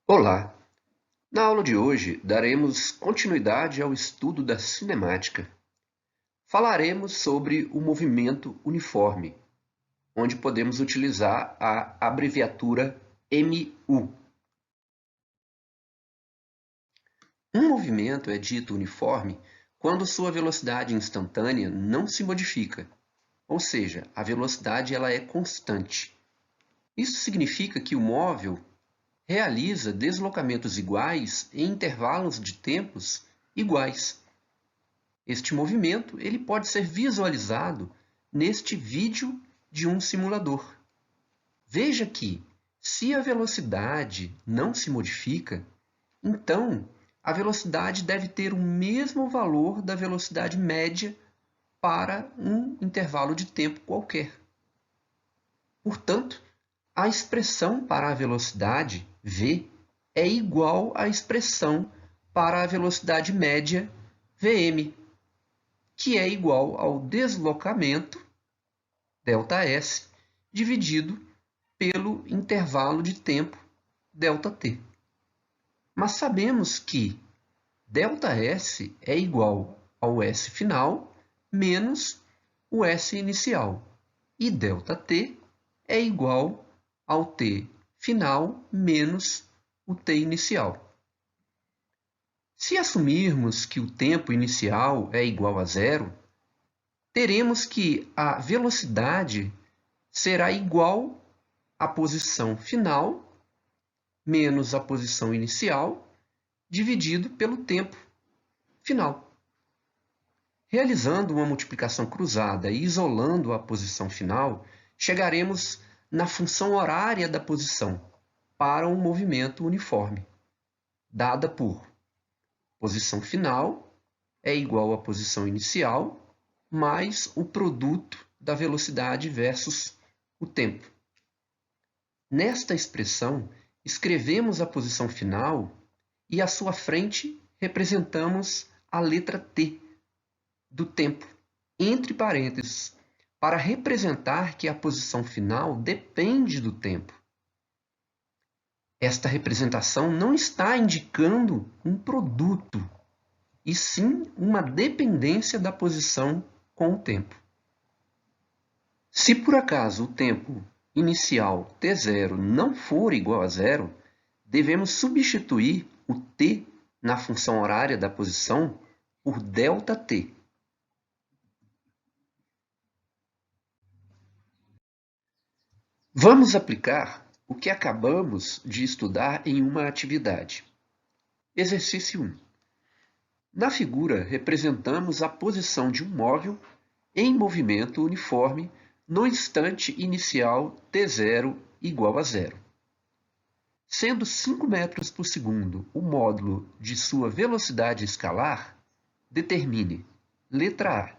Olá! Na aula de hoje, daremos continuidade ao estudo da cinemática. Falaremos sobre o movimento uniforme, onde podemos utilizar a abreviatura MU. Um movimento é dito uniforme quando sua velocidade instantânea não se modifica, ou seja, a velocidade ela é constante. Isso significa que o móvel realiza deslocamentos iguais em intervalos de tempos iguais. Este movimento ele pode ser visualizado neste vídeo de um simulador. Veja que, se a velocidade não se modifica, então a velocidade deve ter o mesmo valor da velocidade média para um intervalo de tempo qualquer. Portanto, a expressão para a velocidade v é igual à expressão para a velocidade média Vm, que é igual ao deslocamento, ΔS, dividido pelo intervalo de tempo, ΔT. Mas sabemos que ΔS é igual ao S final menos o S inicial, e ΔT é igual ao T final menos o T inicial. Se assumirmos que o tempo inicial é igual a zero, teremos que a velocidade será igual à posição final menos a posição inicial dividido pelo tempo final. Realizando uma multiplicação cruzada e isolando a posição final, chegaremos na função horária da posição para um movimento uniforme, dada por posição final é igual à posição inicial mais o produto da velocidade versus o tempo. Nesta expressão, escrevemos a posição final e à sua frente representamos a letra T do tempo, entre parênteses, para representar que a posição final depende do tempo. Esta representação não está indicando um produto, e sim uma dependência da posição com o tempo. Se por acaso o tempo inicial t0 não for igual a zero, devemos substituir o t na função horária da posição por ΔT. Vamos aplicar o que acabamos de estudar em uma atividade. Exercício 1. Na figura, representamos a posição de um móvel em movimento uniforme no instante inicial t0 igual a zero. Sendo 5 metros por segundo o módulo de sua velocidade escalar, determine, letra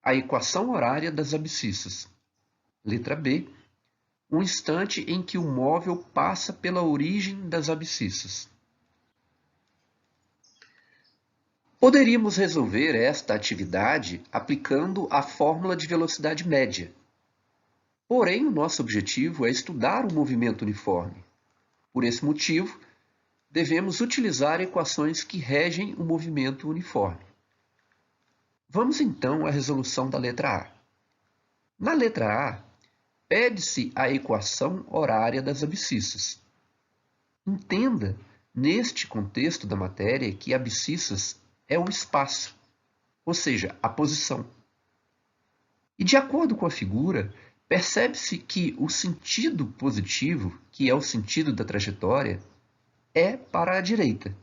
A equação horária das abscissas. Letra B, o instante em que o móvel passa pela origem das abscissas. Poderíamos resolver esta atividade aplicando a fórmula de velocidade média. Porém, o nosso objetivo é estudar o movimento uniforme. Por esse motivo, devemos utilizar equações que regem o movimento uniforme. Vamos então à resolução da letra A. Na letra A, pede-se a equação horária das abscissas. Entenda, neste contexto da matéria, que abscissas é o espaço, ou seja, a posição. E de acordo com a figura, percebe-se que o sentido positivo, que é o sentido da trajetória, é para a direita.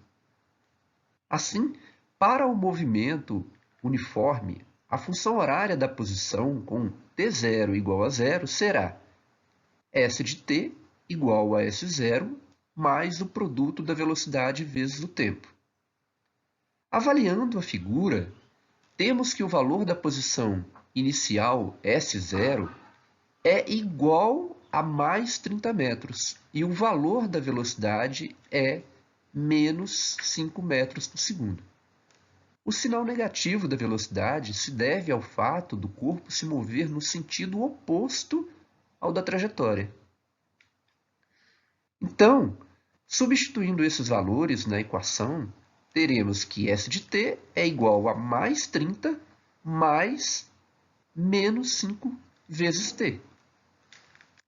Assim, para o movimento uniforme, a função horária da posição com t0 igual a zero será s de t igual a s0 mais o produto da velocidade vezes o tempo. Avaliando a figura, temos que o valor da posição inicial S0 é igual a mais 30 metros e o valor da velocidade é menos 5 metros por segundo. O sinal negativo da velocidade se deve ao fato do corpo se mover no sentido oposto ao da trajetória. Então, Substituindo esses valores na equação, teremos que S de t é igual a mais 30 mais menos 5 vezes t.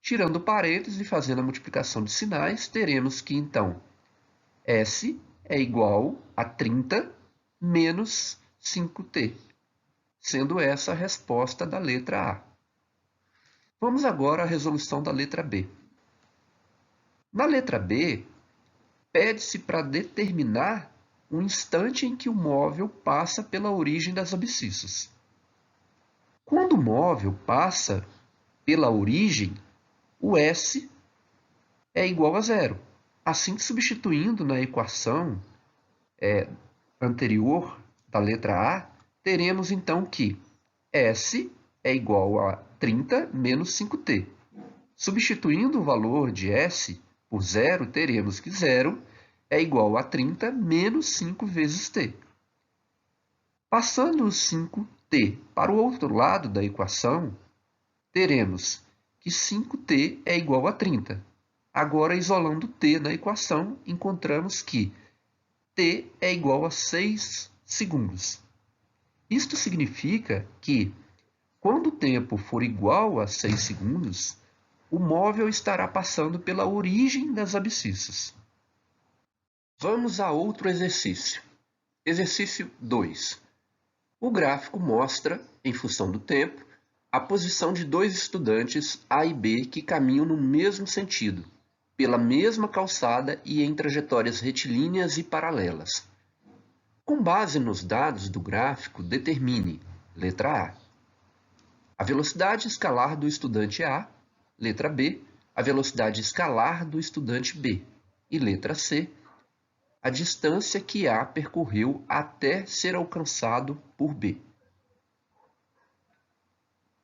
Tirando parênteses e fazendo a multiplicação de sinais, teremos que, então, S é igual a 30 menos 5t, sendo essa a resposta da letra A. Vamos agora à resolução da letra B. Na letra B, pede-se para determinar o instante em que o móvel passa pela origem das abscissas. Quando o móvel passa pela origem, o S é igual a zero. Assim, substituindo na equação anterior da letra A, teremos então que S é igual a 30 menos 5t. Substituindo o valor de S por zero, teremos que zero é igual a 30 menos 5 vezes t. Passando o 5t para o outro lado da equação, teremos que 5t é igual a 30. Agora, isolando t na equação, encontramos que t é igual a 6 segundos. Isto significa que, quando o tempo for igual a 6 segundos, o móvel estará passando pela origem das abscissas. Vamos a outro exercício. Exercício 2. O gráfico mostra, em função do tempo, a posição de dois estudantes A e B que caminham no mesmo sentido, pela mesma calçada e em trajetórias retilíneas e paralelas. Com base nos dados do gráfico, determine, letra A velocidade escalar do estudante A, letra B, a velocidade escalar do estudante B, e letra C, a distância que A percorreu até ser alcançado por B.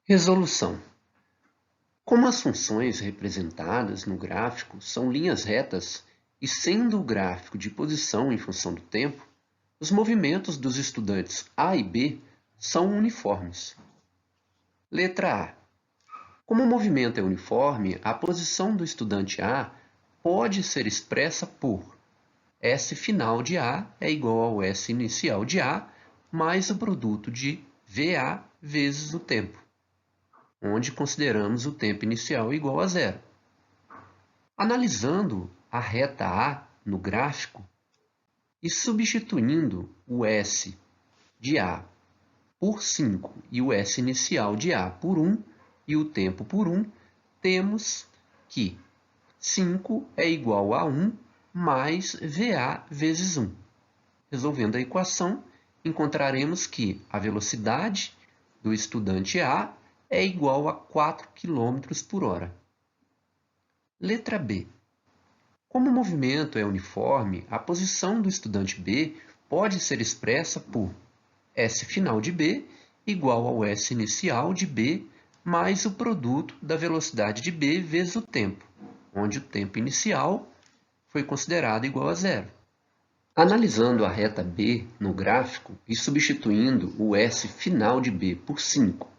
Resolução. Como as funções representadas no gráfico são linhas retas e sendo o gráfico de posição em função do tempo, os movimentos dos estudantes A e B são uniformes. Letra A. Como o movimento é uniforme, a posição do estudante A pode ser expressa por S final de A é igual ao S inicial de A mais o produto de VA vezes o tempo, onde consideramos o tempo inicial igual a zero. Analisando a reta A no gráfico e substituindo o S de A por 5 e o S inicial de A por 1 e o tempo por 1, temos que 5 é igual a 1 mais VA vezes 1. Resolvendo a equação, encontraremos que a velocidade do estudante A é igual a 4 km por hora. Letra B. Como o movimento é uniforme, a posição do estudante B pode ser expressa por S final de B igual ao S inicial de B mais o produto da velocidade de B vezes o tempo, onde o tempo inicial foi considerado igual a zero. Analisando a reta B no gráfico e substituindo o S final de B por 5,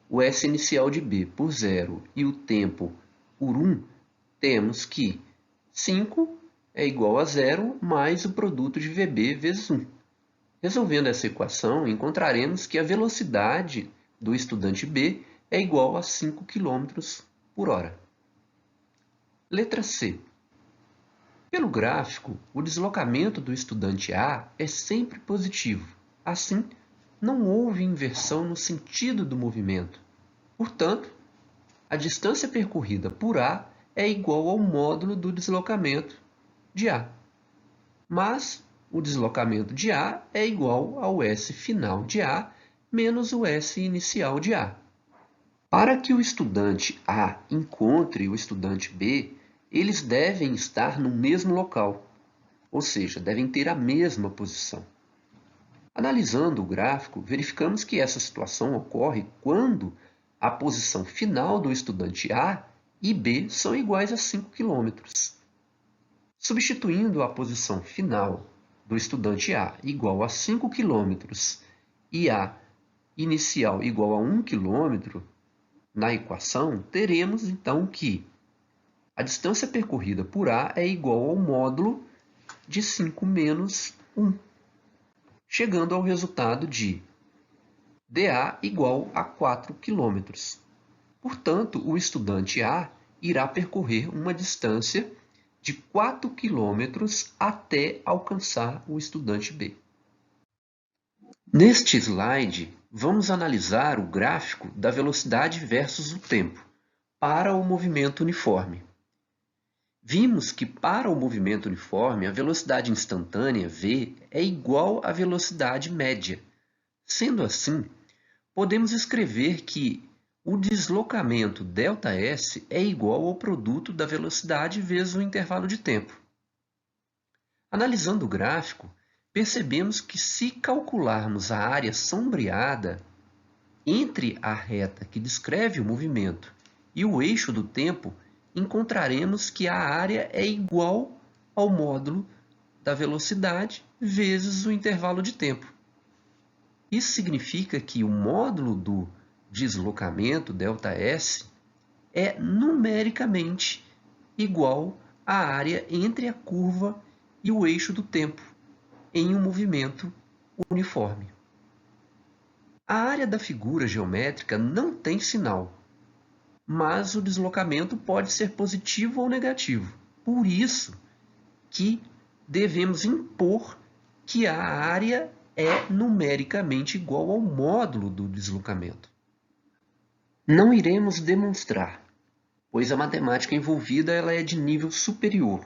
o S inicial de B por 0 e o tempo por 1, temos que 5 é igual a 0 mais o produto de VB vezes 1. Resolvendo essa equação, encontraremos que a velocidade do estudante B é igual a 5 km por hora. Letra C. Pelo gráfico, o deslocamento do estudante A é sempre positivo. Assim, não houve inversão no sentido do movimento. Portanto, a distância percorrida por A é igual ao módulo do deslocamento de A. Mas o deslocamento de A é igual ao S final de A menos o S inicial de A. Para que o estudante A encontre o estudante B, eles devem estar no mesmo local, ou seja, devem ter a mesma posição. Analisando o gráfico, verificamos que essa situação ocorre quando a posição final do estudante A e B são iguais a 5 km. Substituindo a posição final do estudante A igual a 5 km e A inicial igual a 1 km na equação, teremos então que A distância percorrida por A é igual ao módulo de 5 menos 1, chegando ao resultado de dA igual a 4 km. Portanto, o estudante A irá percorrer uma distância de 4 km até alcançar o estudante B. Neste slide, vamos analisar o gráfico da velocidade versus o tempo para o movimento uniforme. Vimos que para o movimento uniforme, a velocidade instantânea, v, é igual à velocidade média. Sendo assim, podemos escrever que o deslocamento ΔS é igual ao produto da velocidade vezes o intervalo de tempo. Analisando o gráfico, percebemos que se calcularmos a área sombreada entre a reta que descreve o movimento e o eixo do tempo, encontraremos que a área é igual ao módulo da velocidade vezes o intervalo de tempo. Isso significa que o módulo do deslocamento, ΔS, é numericamente igual à área entre a curva e o eixo do tempo, em um movimento uniforme. A área da figura geométrica não tem sinal, mas o deslocamento pode ser positivo ou negativo. Por isso que devemos impor que a área é numericamente igual ao módulo do deslocamento. Não iremos demonstrar, pois a matemática envolvida ela é de nível superior.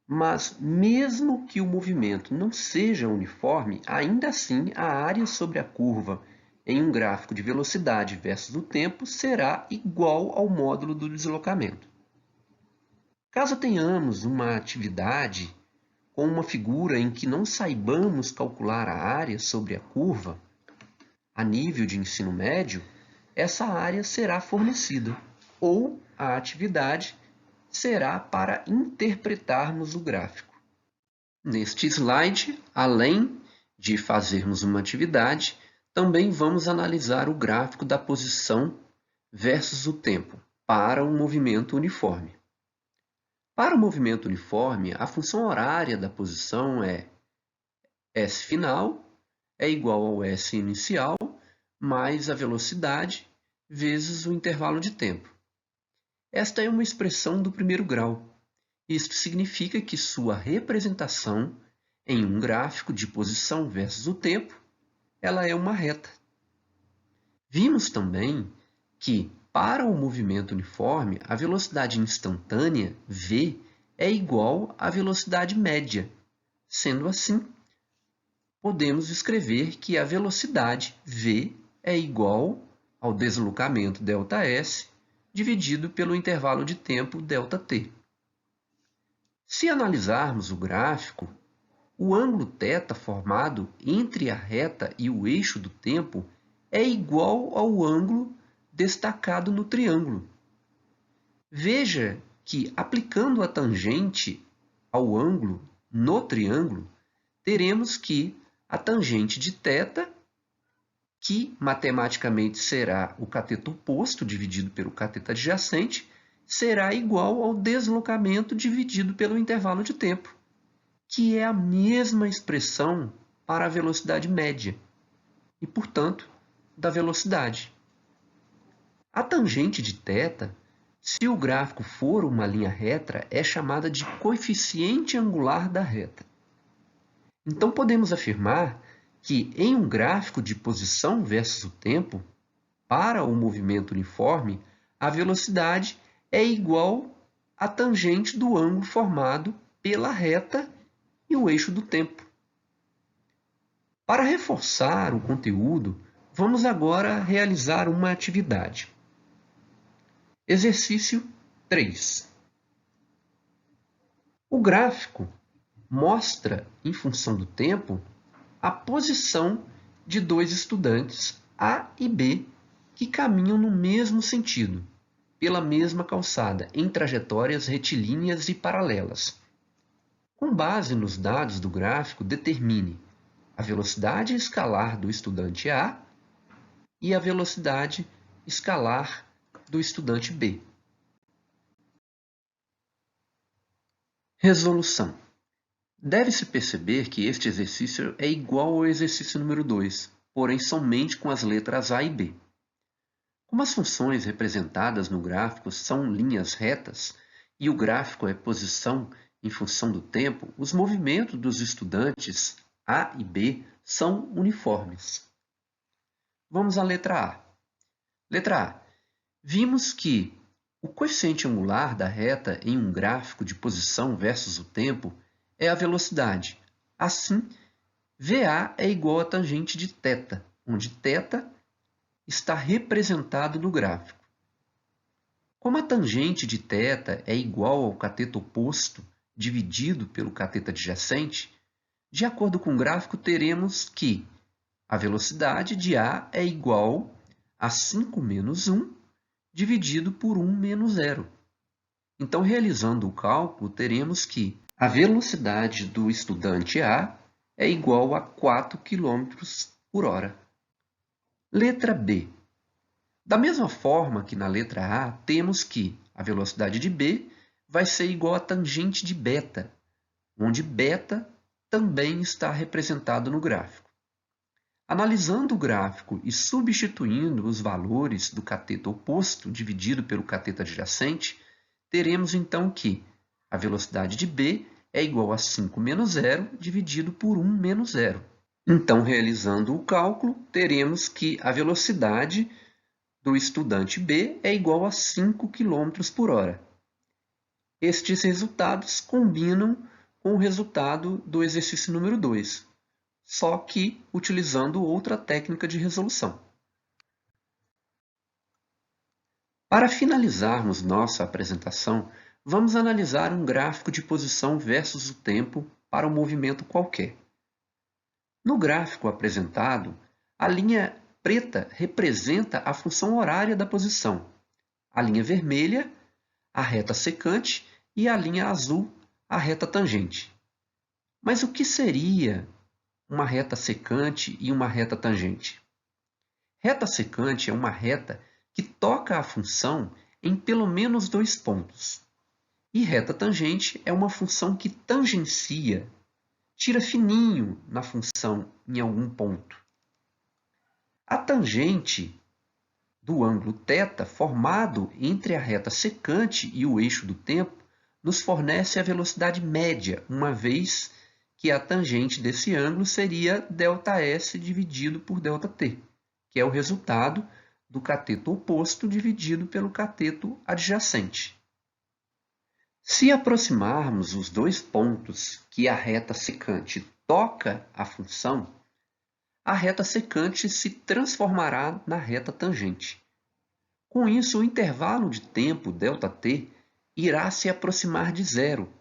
Mas, mesmo que o movimento não seja uniforme, ainda assim a área sobre a curva em um gráfico de velocidade versus o tempo será igual ao módulo do deslocamento. Caso tenhamos uma atividade com uma figura em que não saibamos calcular a área sobre a curva, a nível de ensino médio, essa área será fornecida, ou a atividade será para interpretarmos o gráfico. Neste slide, além de fazermos uma atividade, também vamos analisar o gráfico da posição versus o tempo para um movimento uniforme. Para o movimento uniforme, a função horária da posição é S final é igual ao S inicial mais a velocidade vezes o intervalo de tempo. Esta é uma expressão do primeiro grau. Isto significa que sua representação em um gráfico de posição versus o tempo, ela é uma reta. Vimos também que, para o movimento uniforme, a velocidade instantânea, v, é igual à velocidade média. Sendo assim, podemos escrever que a velocidade v é igual ao deslocamento ΔS dividido pelo intervalo de tempo ΔT. Se analisarmos o gráfico, o ângulo θ formado entre a reta e o eixo do tempo é igual ao ângulo destacado no triângulo. Veja que, aplicando a tangente ao ângulo no triângulo, teremos que a tangente de θ, que matematicamente será o cateto oposto dividido pelo cateto adjacente, será igual ao deslocamento dividido pelo intervalo de tempo, que é a mesma expressão para a velocidade média e, portanto, da velocidade. A tangente de θ, se o gráfico for uma linha reta, é chamada de coeficiente angular da reta. Então, podemos afirmar que, em um gráfico de posição versus o tempo, para o movimento uniforme, a velocidade é igual à tangente do ângulo formado pela reta e o eixo do tempo. Para reforçar o conteúdo, vamos agora realizar uma atividade. Exercício 3. O gráfico mostra, em função do tempo, a posição de dois estudantes, A e B, que caminham no mesmo sentido, pela mesma calçada, em trajetórias retilíneas e paralelas. Com base nos dados do gráfico, determine a velocidade escalar do estudante A e a velocidade escalar do estudante B. Resolução. Deve-se perceber que este exercício é igual ao exercício número 2, porém somente com as letras A e B. Como as funções representadas no gráfico são linhas retas e o gráfico é posição em função do tempo, os movimentos dos estudantes A e B são uniformes. Vamos à letra A. Letra A. Vimos que o coeficiente angular da reta em um gráfico de posição versus o tempo é a velocidade. Assim, VA é igual a tangente de θ, onde θ está representado no gráfico. Como a tangente de θ é igual ao cateto oposto dividido pelo cateto adjacente, de acordo com o gráfico, teremos que a velocidade de A é igual a 5 menos 1 dividido por 1 menos 0. Então, realizando o cálculo, teremos que a velocidade do estudante A é igual a 4 km por hora. Letra B. Da mesma forma que na letra A, temos que a velocidade de B vai ser igual a tangente de beta, onde beta também está representado no gráfico. Analisando o gráfico e substituindo os valores do cateto oposto dividido pelo cateto adjacente, teremos então que a velocidade de B é igual a 5 menos 0 dividido por 1 menos 0. Então, realizando o cálculo, teremos que a velocidade do estudante B é igual a 5 km por hora. Estes resultados combinam com o resultado do exercício número 2, só que utilizando outra técnica de resolução. Para finalizarmos nossa apresentação, vamos analisar um gráfico de posição versus o tempo para um movimento qualquer. No gráfico apresentado, a linha preta representa a função horária da posição, a linha vermelha, a reta secante, e a linha azul, a reta tangente. Mas o que seria uma reta secante e uma reta tangente? Reta secante é uma reta que toca a função em pelo menos 2 pontos. E reta tangente é uma função que tangencia, tira fininho na função em algum ponto. A tangente do ângulo θ formado entre a reta secante e o eixo do tempo nos fornece a velocidade média, uma vez que a tangente desse ângulo seria ΔS dividido por ΔT, que é o resultado do cateto oposto dividido pelo cateto adjacente. Se aproximarmos os 2 pontos que a reta secante toca a função, a reta secante se transformará na reta tangente. Com isso, o intervalo de tempo ΔT irá se aproximar de zero,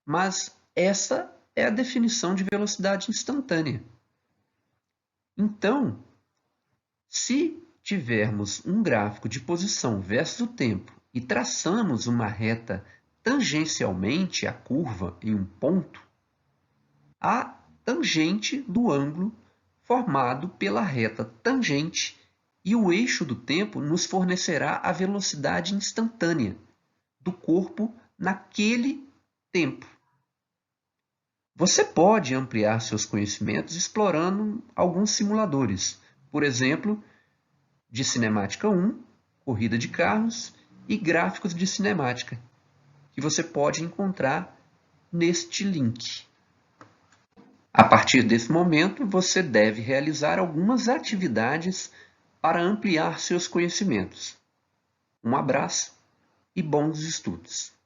mas essa é a definição de velocidade instantânea. Então, se tivermos um gráfico de posição versus o tempo e traçamos uma reta tangencialmente à curva em um ponto, a tangente do ângulo formado pela reta tangente e o eixo do tempo nos fornecerá a velocidade instantânea do corpo naquele tempo. Você pode ampliar seus conhecimentos explorando alguns simuladores, por exemplo, de cinemática 1, corrida de carros e gráficos de cinemática, que você pode encontrar neste link. A partir desse momento, você deve realizar algumas atividades para ampliar seus conhecimentos. Um abraço e bons estudos!